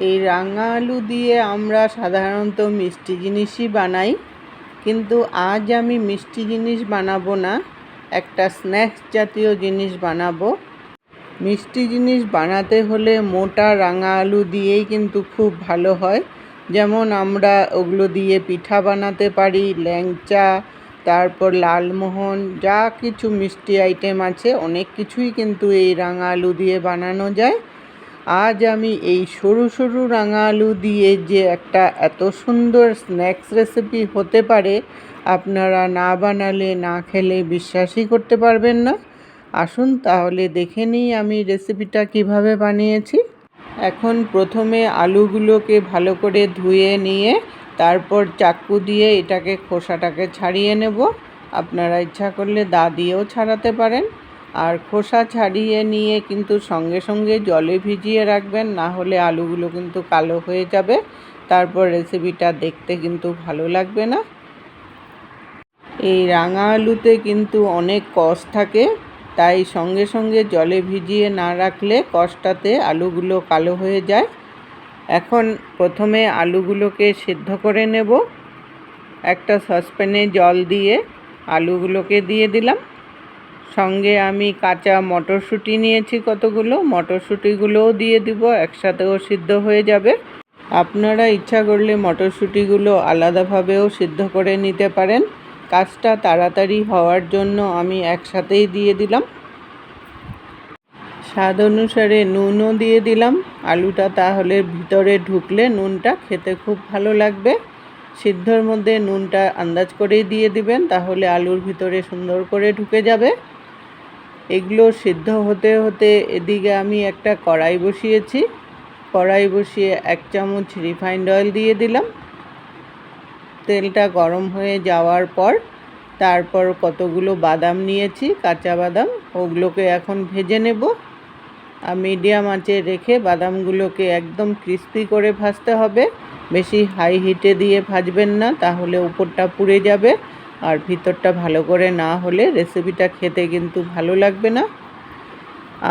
এই রাঙা আলু দিয়ে আমরা সাধারণত মিষ্টি জিনিসই বানাই, কিন্তু আজ আমি মিষ্টি জিনিস বানাবো না, একটা স্ন্যাক্স জাতীয় জিনিস বানাবো। মিষ্টি জিনিস বানাতে হলে মোটা রাঙা আলু দিয়েই কিন্তু খুব ভালো হয়। যেমন আমরা ওগুলো দিয়ে পিঠা বানাতে পারি, ল্যাংচা, তারপর লালমোহন, যা কিছু মিষ্টি আইটেম আছে অনেক কিছুই কিন্তু এই রাঙা আলু দিয়ে বানানো যায়। আজ আমি এই সরু সরু রাঙা আলু দিয়ে যে একটা এত সুন্দর স্ন্যাক্স রেসিপি হতে পারে, আপনারা না বানালে না খেলে বিশ্বাসই করতে পারবেন না। আসুন তাহলে দেখে নিই আমি রেসিপিটা কিভাবে বানিয়েছি। এখন প্রথমে আলুগুলোকে ভালো করে ধুয়ে নিয়ে তারপর চাকু দিয়ে এটাকে খোসাটাকে ছাড়িয়ে নেব। আপনারা ইচ্ছা করলে দা দিয়েও ছাড়াতে পারেন। আর খোসা ছাড়িয়ে নিয়ে কিন্তু সঙ্গে সঙ্গে জলে ভিজিয়ে রাখবেন, না হলে আলুগুলো কিন্তু কালো হয়ে যাবে, তারপর রেসিপিটা দেখতে কিন্তু ভালো লাগবে না। এই রাঙা আলুতে কিন্তু অনেক কষ থাকে, তাই সঙ্গে সঙ্গে জলে ভিজিয়ে না রাখলে কষটাতে আলুগুলো কালো হয়ে যায়। এখন প্রথমে আলুগুলোকে সিদ্ধ করে নেব। একটা সসপ্যানে জল দিয়ে আলুগুলোকে দিয়ে দিলাম। সঙ্গে আমি কাঁচা মটরশুঁটি নিয়েছি কতগুলো, মটরশুঁটিগুলোও দিয়ে দিব, একসাথেও সিদ্ধ হয়ে যাবে। আপনারা ইচ্ছা করলে মটরশুঁটিগুলো আলাদাভাবেও সিদ্ধ করে নিতে পারেন। কাজটা তাড়াতাড়ি হওয়ার জন্য আমি একসাথেই দিয়ে দিলাম। স্বাদ অনুসারে নুনও দিয়ে দিলাম। আলুটা তাহলে ভিতরে ঢুকলে নুনটা খেতে খুব ভালো লাগবে। সিদ্ধর মধ্যে নুনটা আন্দাজ করেই দিয়ে দিবেন, তাহলে আলুর ভিতরে সুন্দর করে ঢুকে যাবে। এগুলো সিদ্ধ হতে হতে এদিকে আমি একটা কড়াই বসিয়েছি। কড়াই বসিয়ে 1 চামচ রিফাইন্ড অয়েল দিয়ে দিলাম। তেলটা গরম হয়ে যাওয়ার পর তারপর কতগুলো বাদাম নিয়েছি, কাঁচা বাদাম, ওগুলোকে এখন ভেজে নেব। মিডিয়াম আঁচে রেখে বাদামগুলোকে একদম ক্রিস্পি করে ভাজতে হবে। বেশি হাই হিটে দিয়ে ভাজবেন না, তাহলে উপরটা পুড়ে যাবে, আর ভিতরটা ভালো করে না হলে রেসিপিটা খেতে কিন্তু ভালো লাগবে না।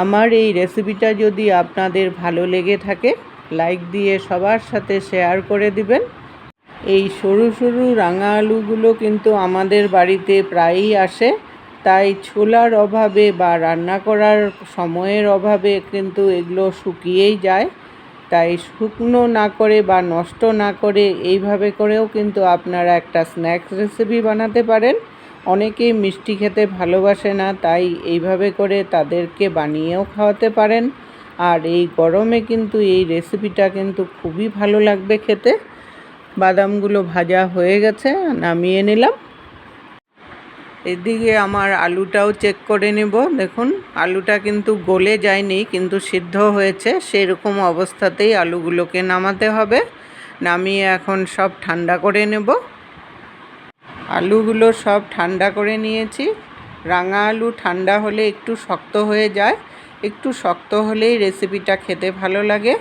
আমার এই রেসিপিটা যদি আপনাদের ভালো লেগে থাকে, লাইক দিয়ে সবার সাথে শেয়ার করে দিবেন। এই সরু সরু রাঙা আলুগুলো কিন্তু আমাদের বাড়িতে প্রায়ই আসে, তাই ছোলার অভাবে বা রান্না করার সময়ের অভাবে কিন্তু এগুলো শুকিয়েই যায়। তাই শুকনো না করে বা নষ্ট না করে এইভাবে করেও কিন্তু আপনারা একটা স্ন্যাক্স রেসিপি বানাতে পারেন। অনেকেই মিষ্টি খেতে ভালোবাসে না, তাই এইভাবে করে তাদেরকে বানিয়েও খাওয়াতে পারেন। আর এই গরমে কিন্তু এই রেসিপিটা কিন্তু খুবই ভালো লাগবে খেতে। বাদামগুলো ভাজা হয়ে গেছে, নামিয়ে নিলাম। এদিকে আমার আলুটাও চেক করে নেব। দেখুন আলুটা কিন্তু গলে যায়নি, কিন্তু সিদ্ধ হয়েছে। সেরকম অবস্থাতেই আলুগুলোকে নামাতে হবে। নামিয়ে এখন সব ঠান্ডা করে নেব। আলুগুলো সব ঠান্ডা করে নিয়েছি। রাঙা আলু ঠান্ডা হলে একটু শক্ত হয়ে যায়, একটু শক্ত হলেই রেসিপিটা খেতে ভালো লাগে।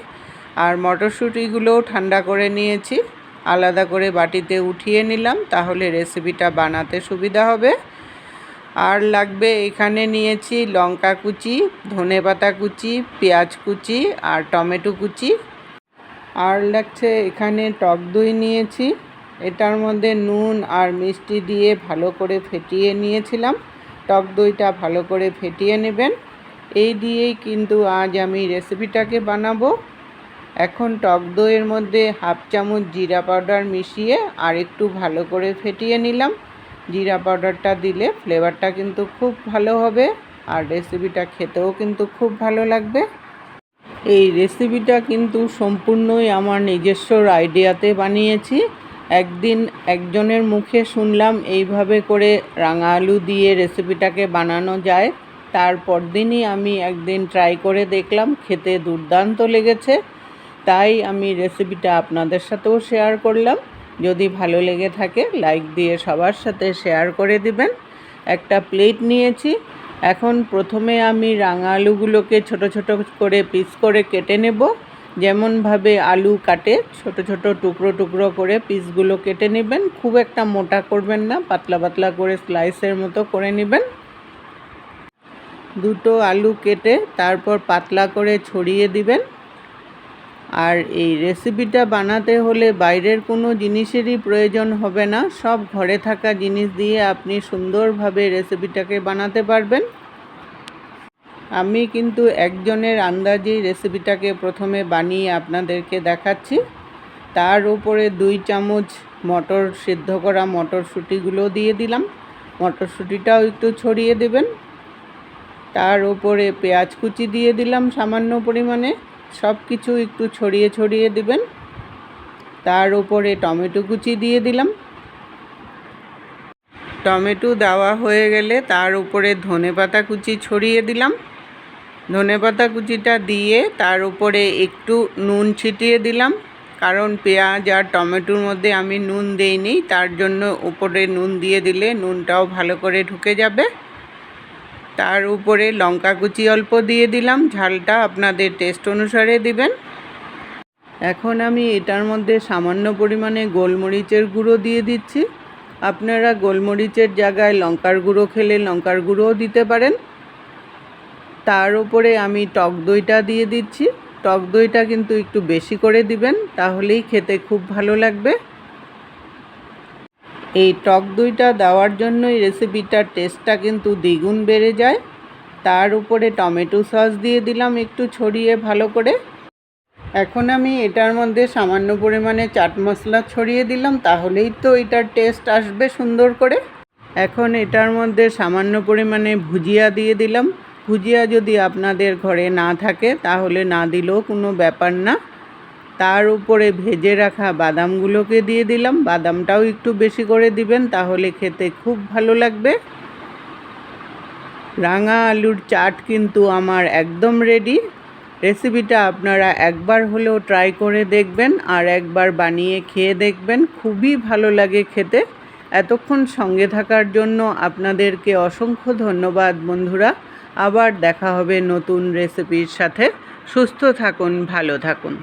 আর মটরশুঁটিগুলোও ঠান্ডা করে নিয়েছি, আলাদা করে বাটিতে উঠিয়ে নিলাম, তাহলে রেসিপিটা বানাতে সুবিধা হবে। আর লাগবে, এখানে নিয়েছি লঙ্কা কুচি, ধনেপাতা কুচি, পেঁয়াজ কুচি আর টমেটো কুচি। আর লাগছে এখানে টক দই নিয়েছি। এটার মধ্যে নুন আর মিষ্টি দিয়ে ভালো করে ফেটিয়ে নিয়েছিলাম। টক দইটা ভালো করে ফেটিয়ে নেবেন। এই দিয়েই কিন্তু আজ আমি রেসিপিটাকে বানাবো। এখন টক দইয়ের মধ্যে 1/2 চামচ জিরা পাউডার মিশিয়ে আর একটু ভালো করে ফেটিয়ে নিলাম। জিরা পাউডারটা দিলে ফ্লেভারটা কিন্তু খুব ভালো হবে, আর রেসিপিটা খেতেও কিন্তু খুব ভালো লাগবে। এই রেসিপিটা কিন্তু সম্পূর্ণই আমার নিজস্ব আইডিয়াতে বানিয়েছি। একদিন একজনের মুখে শুনলাম এইভাবে করে রাঙা আলু দিয়ে রেসিপিটাকে বানানো যায়। তারপর দিনই আমি একদিন ট্রাই করে দেখলাম, খেতে দুর্দান্ত লেগেছে। তাই আমি রেসিপিটা আপনাদের সাথেও শেয়ার করলাম। যদি ভালো লেগে থাকে লাইক দিয়ে সবার সাথে শেয়ার করে দিবেন। একটা প্লেট নিয়েছি। এখন প্রথমে আমি রাঙা আলুগুলোকে ছোট ছোট করে পিস করে কেটে নেব। যেমনভাবে আলু কাটে ছোট ছোট টুকরো টুকরো করে পিসগুলো কেটে নেবেন। খুব একটা মোটা করবেন না, পাতলা পাতলা করে স্লাইসের মতো করে নেবেন। দুটো আলু কেটে তারপর পাতলা করে ছড়িয়ে দিবেন। আর এই রেসিপিটা বানাতে হলে বাইরের কোনো জিনিসেরই প্রয়োজন হবে না, সব ঘরে থাকা জিনিস দিয়ে আপনি সুন্দরভাবে রেসিপিটাকে বানাতে পারবেন। আমি কিন্তু একজনের আন্দাজেই রেসিপিটাকে প্রথমে বানিয়ে আপনাদেরকে দেখাচ্ছি। তার উপরে 2 চামচ মটর সিদ্ধ করা মটরশুঁটিগুলো দিয়ে দিলাম। মটরশুঁটিটাও একটু ছড়িয়ে দেবেন। তার উপরে পেঁয়াজ কুচি দিয়ে দিলাম সামান্য পরিমাণে, সব কিছু একটু ছড়িয়ে ছড়িয়ে দিবেন। তার উপরে টমেটো কুচি দিয়ে দিলাম। টমেটো দেওয়া হয়ে গেলে তার উপরে ধনেপাতা কুচি ছড়িয়ে দিলাম। ধনেপাতা কুচিটা দিয়ে তার উপরে একটু নুন ছিটিয়ে দিলাম, কারণ পেঁয়াজ আর টমেটোর মধ্যে আমি নুন দেইনি, তার জন্য উপরে নুন দিয়ে দিলে নুনটাও ভালো করে ঢুকে যাবে। তার উপরে লঙ্কা কুচি অল্প দিয়ে দিলাম, ঝালটা আপনাদের টেস্ট অনুসারে দিবেন। এখন আমি এটার মধ্যে সামান্য পরিমাণে গোলমরিচের গুঁড়ো দিয়ে দিচ্ছি। আপনারা গোলমরিচের জায়গায় লঙ্কার গুঁড়ো খেলে লঙ্কার গুঁড়োও দিতে পারেন। তার উপরে আমি টক দইটা দিয়ে দিচ্ছি। টক দইটা কিন্তু একটু বেশি করে দিবেন, তাহলেই খেতে খুব ভালো লাগবে। এই টক দইটা দেওয়ার জন্যই রেসিপিটার টেস্টটা কিন্তু দ্বিগুণ বেড়ে যায়। তার উপরে টমেটো সস দিয়ে দিলাম একটু ছড়িয়ে ভালো করে। এখন আমি এটার মধ্যে সামান্য পরিমাণে চাট মশলা ছড়িয়ে দিলাম, তাহলেই তো এটার টেস্ট আসবে সুন্দর করে। এখন এটার মধ্যে সামান্য পরিমাণে ভুজিয়া দিয়ে দিলাম। ভুজিয়া যদি আপনাদের ঘরে না থাকে তাহলে না দিলেও কোনো ব্যাপার না। তার উপরে ভেজে রাখা বাদামগুলোকে দিয়ে দিলাম। বাদামটাও একটু বেশি করে দিবেন, তাহলে খেতে খুব ভালো লাগবে। রাঙা আলুর চাট কিন্তু আমার একদম রেডি। রেসিপিটা আপনারা একবার হলেও ট্রাই করে দেখবেন আর একবার বানিয়ে খেয়ে দেখবেন, খুবই ভালো লাগে খেতে। এতক্ষণ সঙ্গে থাকার জন্য আপনাদেরকে অসংখ্য ধন্যবাদ বন্ধুরা। আবার দেখা হবে নতুন রেসিপির সাথে। সুস্থ থাকুন, ভালো থাকুন।